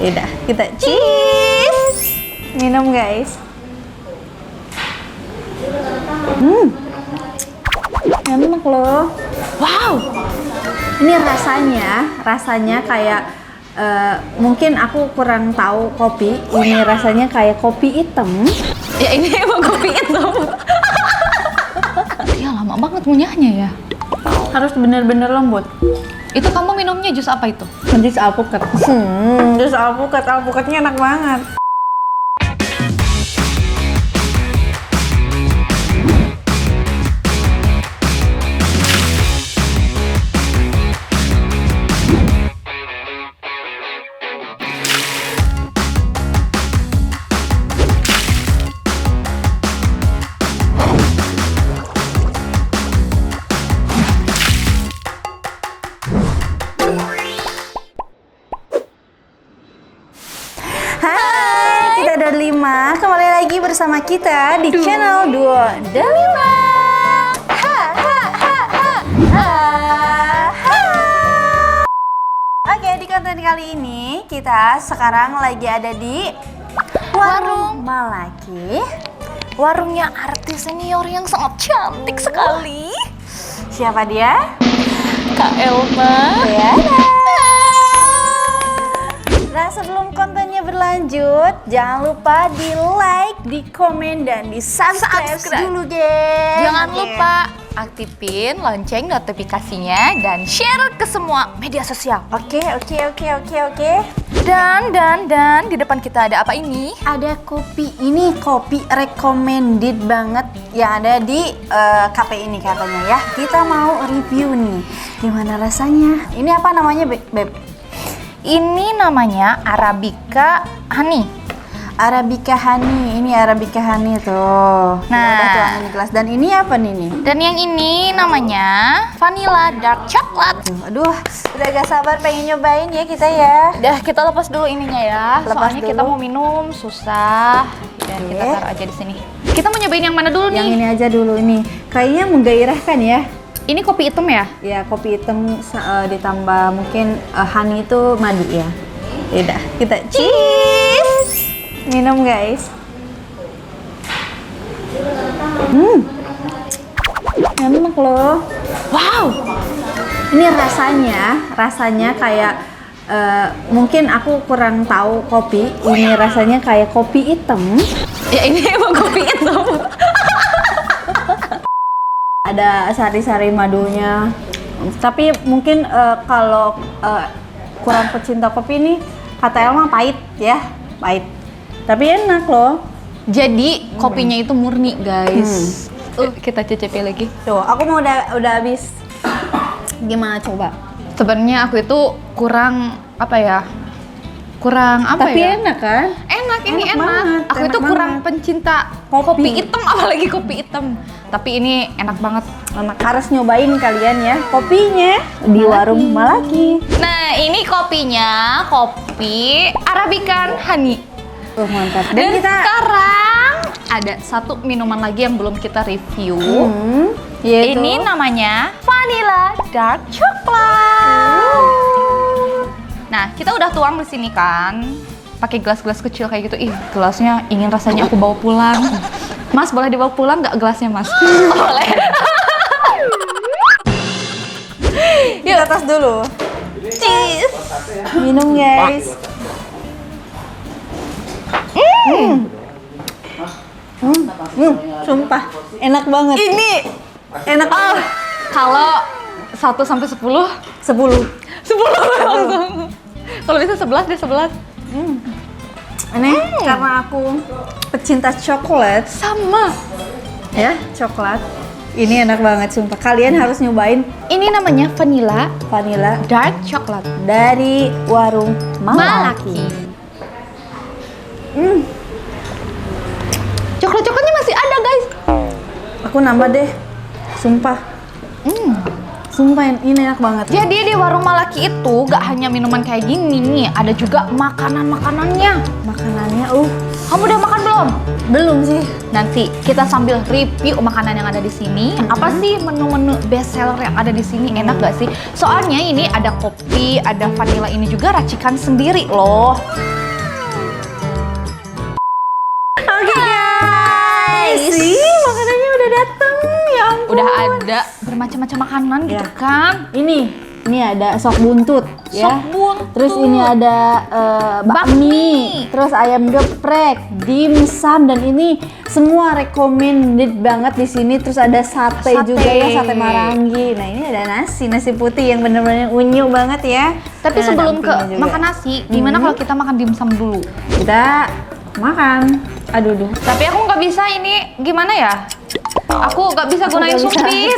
Udah, kita cheese. Minum guys. Enak loh. Wow. Ini rasanya kayak mungkin aku kurang tahu kopi. Ini rasanya kayak kopi hitam. Ya ini emang kopi hitam. Ya lama banget ngunyahnya ya. Harus bener-bener lembut. Itu kamu minumnya jus apa itu? Jus alpukat. Jus alpukat. Alpukatnya enak banget. Hai, kita ada 5. Kembali lagi bersama kita di channel Duo dan 5. Oke, di konten kali ini kita sekarang lagi ada di Warung Malaki. Warungnya artis senior yang sangat cantik sekali. Siapa dia? Kak Elma. Tiara. Nah, sebelum kontennya berlanjut, jangan lupa di like, di komen, dan di subscribe dulu, guys. Jangan Oke. lupa aktifin lonceng notifikasinya dan share ke semua media sosial. Oke. Dan di depan kita ada apa ini? Ada kopi, ini kopi recommended banget yang ada di cafe ini katanya ya. Kita mau review nih, gimana rasanya? Ini apa namanya, Beb? Ini namanya Arabica Honey. Arabica Honey, ini Arabica Honey tuh. Nah. Udah tuangin di gelas. Dan ini apa nih? Dan yang ini namanya Vanilla Dark Chocolate. Aduh, udah gak sabar pengen nyobain ya kita ya. Udah, kita lepas dulu ininya ya. Lepas Soalnya dulu. kita mau minum susah. Dan Oke. kita taruh aja di sini. Kita mau nyobain yang mana dulu Yang nih? ini aja dulu ini. Kayaknya menggairahkan ya. Ini kopi hitam ya? Ya, kopi hitam ditambah mungkin honey itu madu ya. Udah, kita cheese. Minum guys. Enak loh. Wow. Ini rasanya kayak mungkin aku kurang tahu kopi. Ini rasanya kayak kopi hitam. Ya ini emang kopi hitam. Ada sari-sari madunya. Tapi mungkin kalau kurang pecinta kopi ini kata Elma pahit ya, pahit. Tapi enak loh. Jadi kopinya itu murni guys. Kita cicipi lagi. Tuh, aku mau udah habis. Gimana coba? Sebenarnya aku itu kurang apa ya? Kurang apa Tapi ya? enak kan? Enak, ini Enak enak. banget, Aku enak itu kurang banget. pencinta Kopi. kopi hitam, apalagi kopi hitam. Tapi ini enak banget. Enak. Harus nyobain kalian ya kopinya di Warung Malaki. Nah, ini kopinya, kopi Arabica Honey. Mantap. Dan sekarang ada satu minuman lagi yang belum kita review. Yaitu Ini namanya Vanilla Dark Chocolate. Nah, kita udah tuang di sini kan, pakai gelas-gelas kecil kayak gitu. Ih, gelasnya ingin rasanya aku bawa pulang. Mas, boleh dibawa pulang nggak gelasnya, Mas? Boleh. di atas dulu. Cheese. Minum guys. Sumpah enak banget. Ini Enak banget. kalau 1 sampai 10, 10. 10 langsung. Kalau bisa 11 deh, 11. Ini karena aku pecinta coklat Sama. ya, coklat. Ini enak banget sumpah. Kalian harus nyobain Ini namanya Vanilla vanilla Dark Chocolate. dari Warung Malaki. Coklat-coklatnya masih ada, guys. Aku nambah deh. Sumpah. Sumpah ini enak banget. Jadi di warung Malaki itu gak hanya minuman kayak gini nih, ada juga makanan-makanannya. Makanannya, Kamu udah makan belum? belum sih. Nanti kita sambil review makanan yang ada di sini. Apa sih menu-menu best seller yang ada di sini? Enak gak sih? Soalnya ini ada kopi, ada vanilla ini juga racikan sendiri loh. Oke guys, sih makanannya udah datang ya ampun. Udah ada bermacam-macam makanan gitu Ya. kan? Ini ada sop buntut ya. Sop buntut. Terus ini ada bakmi, Bakmi. terus ayam geprek, dimsum dan ini semua recommended banget di sini. Terus ada sate Sate. juga ya, sate Marangi. Nah, ini ada nasi putih yang bener-bener unyu banget ya. Tapi Dan sebelum ada ke empingnya juga. makan nasi, gimana kalau kita makan dimsum dulu? Kita makan. Aduh. Tapi aku nggak bisa ini, gimana ya? Aku nggak bisa gunain Nggak bisa. sumpit.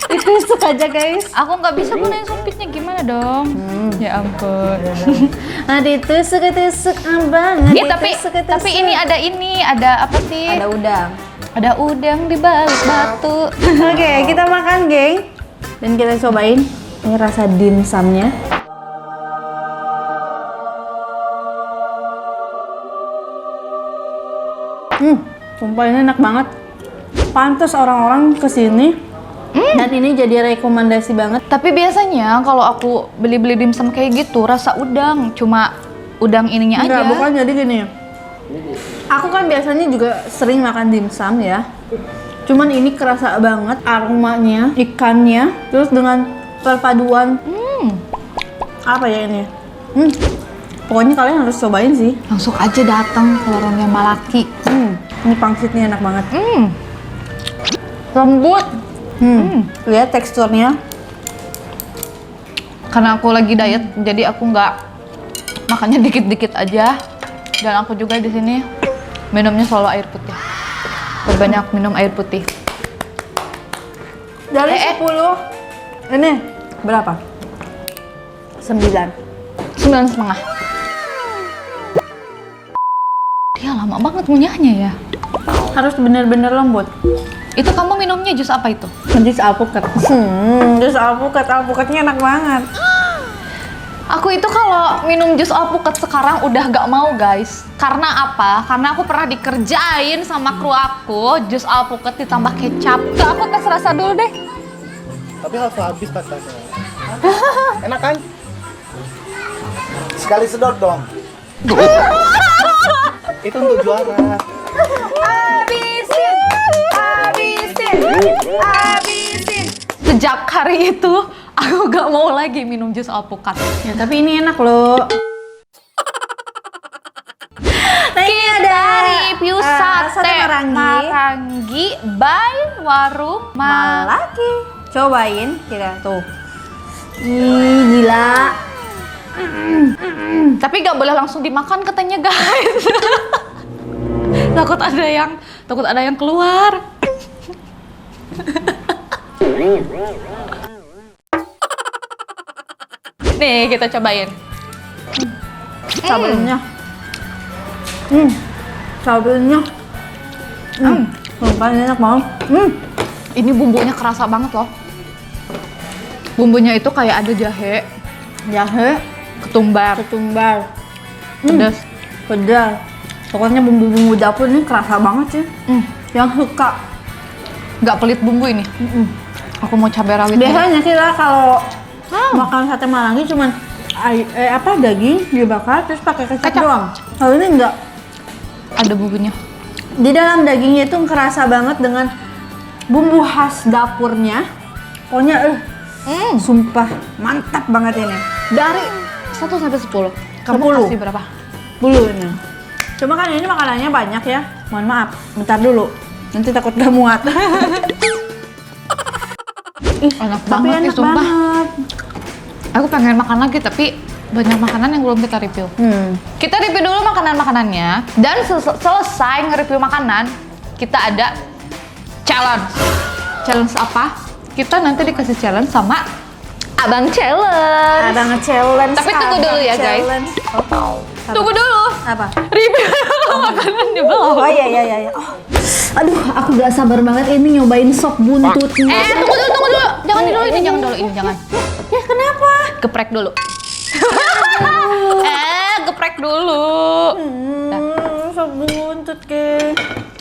Ditusuk aja guys. Aku nggak bisa gunain sumpitnya, gimana dong? Ya ampun. Nah, ditusuk banget. Ya, tapi ini ada apa sih? ada udang. Ada udang di balik batu. Oke, kita makan, geng. Dan kita cobain ini rasa dimsumnya. Sumpah ini enak banget. Pantes orang-orang kesini. Dan ini jadi rekomendasi banget. Tapi biasanya kalau aku beli-beli dimsum kayak gitu rasa udang, cuma udang ininya aja. Enggak, bukan jadi gini. Aku kan biasanya juga sering makan dimsum ya. Cuman ini kerasa banget aromanya, ikannya, terus dengan perpaduan apa ya ini? Pokoknya kalian harus cobain sih. Langsung aja datang ke warungnya Malaki. Ini pangsitnya enak banget. Lembut. Lihat teksturnya. Karena aku lagi diet, jadi aku nggak makannya dikit-dikit aja. Dan aku juga di sini minumnya selalu air putih. Berbanyak minum air putih. Dari 10, ini berapa? 9. 9,5. Dia lama banget ngunyahnya ya. Harus bener-bener lembut. Itu kamu minumnya jus apa itu? Jus alpukat. Jus alpukat. Alpukatnya enak banget. Aku itu kalau minum jus alpukat sekarang udah gak mau guys. Karena apa? Karena aku pernah dikerjain sama kru aku jus alpukat ditambah kecap. Tuh, aku tes rasa dulu deh. Tapi harus habis tasnya. Enak kan? Sekali sedot dong. Itu untuk juara. Habisin. Sejak hari itu aku gak mau lagi minum jus alpukat. Ya, tapi ini enak loh. Nah, ini ada Review sate Marangi by Warung Malaki. Cobain kita tuh. Ih, gila. Tapi gak boleh langsung dimakan katanya guys. takut ada yang keluar. Nih kita cobain. Cabenya. Cabenya. Sumpah ini enak banget. Ini bumbunya kerasa banget loh. Bumbunya itu kayak ada jahe, Jahe, ketumbar, ketumbar, pedas. pedas. Pokoknya bumbu-bumbu dapur ini kerasa banget sih. Yang suka. Gak pelit bumbu ini. Aku mau cabai rawit. Biasanya kita kalau makan sate Marangi cuman daging dibakar terus pakai kecap Kecap. doang. Kalau ini enggak. Ada bumbunya. Di dalam dagingnya itu kerasa banget dengan bumbu khas dapurnya. Pokoknya sumpah mantap banget ini. Dari 1 sampai 10. Kamu 10. kasih berapa? 10 ini. Cuma kan ini makanannya banyak ya. Mohon maaf, bentar dulu. Nanti takut gak muat. Enak Tapi banget nih, enak sumpah. banget. Aku pengen makan lagi tapi banyak makanan yang belum kita review. Kita review dulu makanan-makanannya dan selesai nge-review makanan, kita ada challenge. Challenge apa? Kita nanti dikasih challenge sama Abang Challenge. Ada nge-challenge. Tapi tunggu dulu ya, guys. Challenge. Oh. Tunggu dulu. Apa? Review. makanan di belum. Oh iya. Oh. Aduh, aku gak sabar banget ini nyobain sop buntutnya. Tunggu dulu. Jangan dulu ini, jangan. Ya kenapa? Geprek dulu. Geprek dulu. Sop buntut, geng.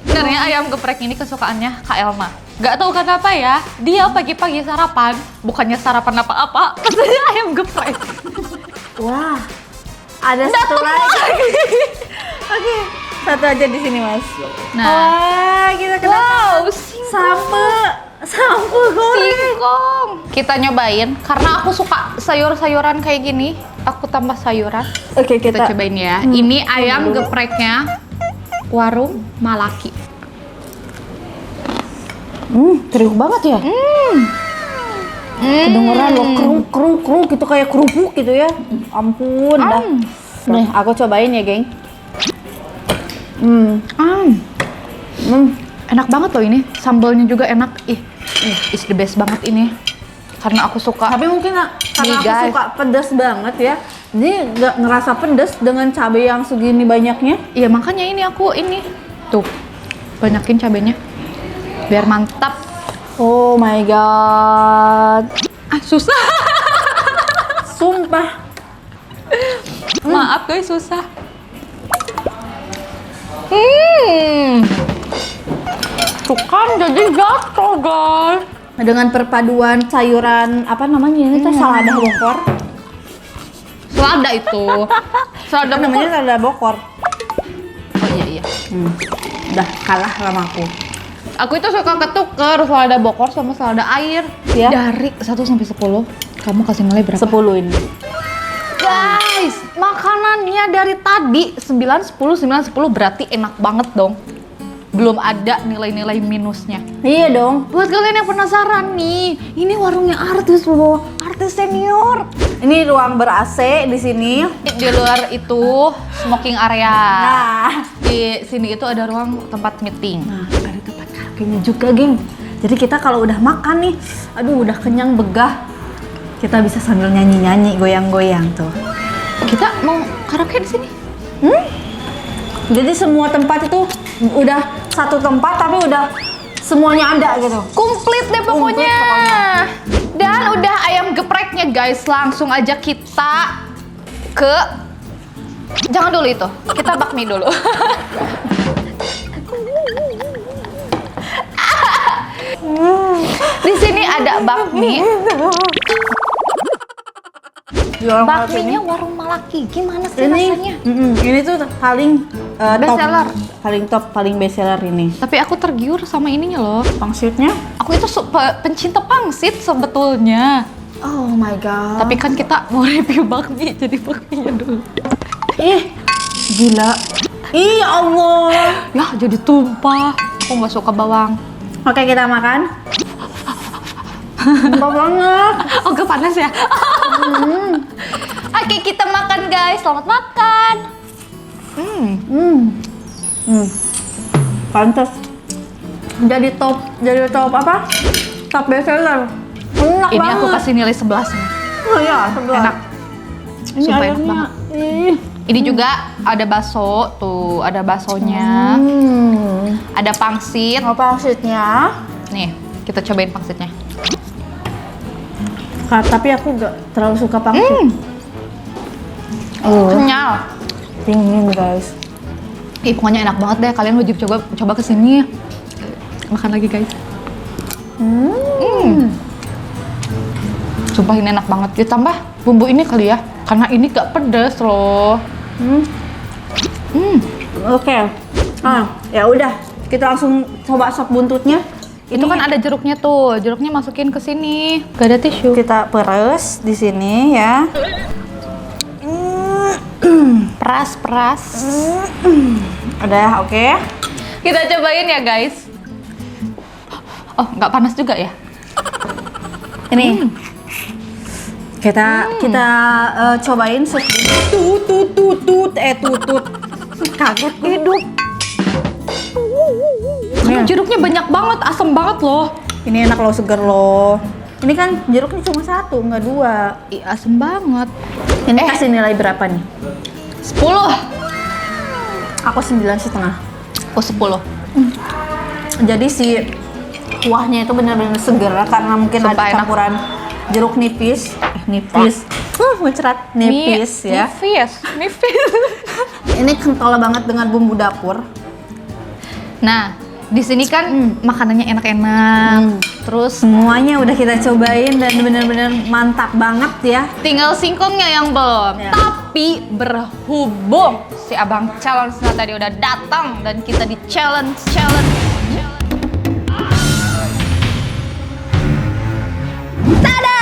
Sebenarnya ayam geprek ini kesukaannya Kak Elma. Gak tahu kenapa ya, dia pagi-pagi sarapan, bukannya sarapan apa-apa, pesennya ayam geprek. Wah, ada satu lagi. Oke, satu aja di sini, Mas. Nah. Wah, kita kenal sampo goreng. Singkong. Kita nyobain, karena aku suka sayur-sayuran kayak gini, aku tambah sayuran. Oke, Kita cobain ya. Ini ayam dulu. gepreknya warung Malaki. Kriuk banget ya. Kedengeran loh keruk gitu kayak kerupuk gitu ya. Ampun dah. Nih, aku cobain ya, geng. Enak banget loh ini. Sambalnya juga enak. Is the best banget ini. Karena aku suka. Tapi mungkin karena Nih, aku guys. suka pedas banget ya. Jadi nggak ngerasa pedas dengan cabai yang segini banyaknya. Iya, makanya ini aku ini. Tuh. Banyakin cabenya. Biar mantap. Oh my god. Susah. Sumpah. Maaf guys, susah. Tuh kan jadi jatuh guys. Dengan perpaduan sayuran apa namanya ini tuh selada bokor. Selada itu. Selada Apa namanya selada bokor. Oh iya. Udah kalah sama aku. Aku itu suka ketuker selada bokor sama selada air. Ya. Dari 1 sampai 10, kamu kasih nilai berapa? 10 ini. Guys, makanannya dari tadi 9, 10, 9, 10 berarti enak banget dong. Belum ada nilai-nilai minusnya. Iya dong. Buat kalian yang penasaran nih, ini warungnya artis loh, artis senior. Ini ruang ber-AC di sini. Di luar itu smoking area. Nah, Di sini itu ada ruang tempat meeting. ada tempat karaoke-nya juga, geng. Jadi kita kalau udah makan nih, aduh udah kenyang begah, kita bisa sambil nyanyi-nyanyi, goyang-goyang tuh. Kita mau karaoke di sini? Jadi semua tempat itu udah satu tempat tapi udah semuanya ada gitu. Komplit deh pokoknya. Komplit pokoknya. Dan udah ayam gepreknya guys, langsung aja kita ke jangan dulu itu. Kita bakmi dulu. Di sini ada bakmi. Bakminya warung Malaki. Gimana sih rasanya? Ini tuh paling Bestseller. paling best seller ini. Tapi aku tergiur sama ininya loh. Pangsitnya? Aku itu pencinta pangsit sebetulnya. Oh my god. Tapi kan kita mau review bakmi, jadi bakminya dulu. Ih, gila. Ih, ya Allah. Ya, jadi tumpah. Aku nggak suka bawang. Oke, kita makan. Tumpah banget. Oh, gak panas ya? Oke, kita makan guys. Selamat makan. Pantas. Jadi top apa? Top best seller. Enak Ini banget. aku kasih nilai 11 nih. Oh ya, sebelah. Enak. Ini Sumpah enak ayamnya. banget. Ih. Ini juga ada bakso, tuh ada baksonya. Ada pangsit. Apa pangsitnya? Nih, kita cobain pangsitnya. Tapi aku gak terlalu suka pangsit. Kenyal. Dingin guys. Ih, pokoknya enak banget deh. Kalian wajib coba kesini. Makan lagi guys. Sumpah ini enak banget. Ditambah bumbu ini kali ya, karena ini gak pedes loh. Oke. Ya udah, kita langsung coba sop buntutnya. Itu kan ada jeruknya tuh, jeruknya masukin ke sini. Gak ada tisu. Kita peres di sini ya. Peras. Udah, oke. Kita cobain ya guys. Oh, nggak panas juga ya? Ini. Kita cobain sup tutut. Kaget hidup. Karena jeruknya banyak banget, asem banget loh. Ini enak loh, seger loh. Ini kan jeruknya cuma 1, nggak 2. Ih, asem banget. Ini kasih nilai berapa nih? 10. Aku 9,5. Aku 10. Jadi si kuahnya itu benar-benar seger karena mungkin Sumpah ada enak. campuran jeruk nipis, muncrat nipis ya. Nipis. Ini kental banget dengan bumbu dapur. Nah, di sini kan makanannya enak-enak. Terus Semuanya udah kita cobain dan benar-benar mantap banget ya. tinggal singkongnya yang belum. Ya. Tapi berhubung si Abang Challenge-nya tadi udah datang dan kita di challenge. Tada!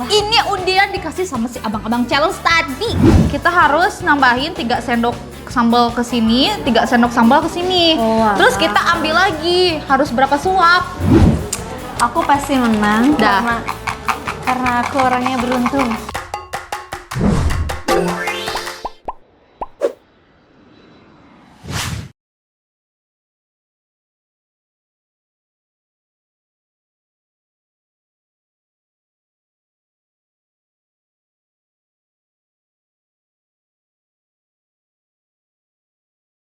Ini undian dikasih sama si Abang-Abang Challenge tadi. Kita harus nambahin 3 sendok sambal ke sini, 3 sendok sambal ke sini. Oh, wah. Terus kita ambil lagi. Harus berapa suap? Aku pasti menang Dah. karena aku orangnya beruntung.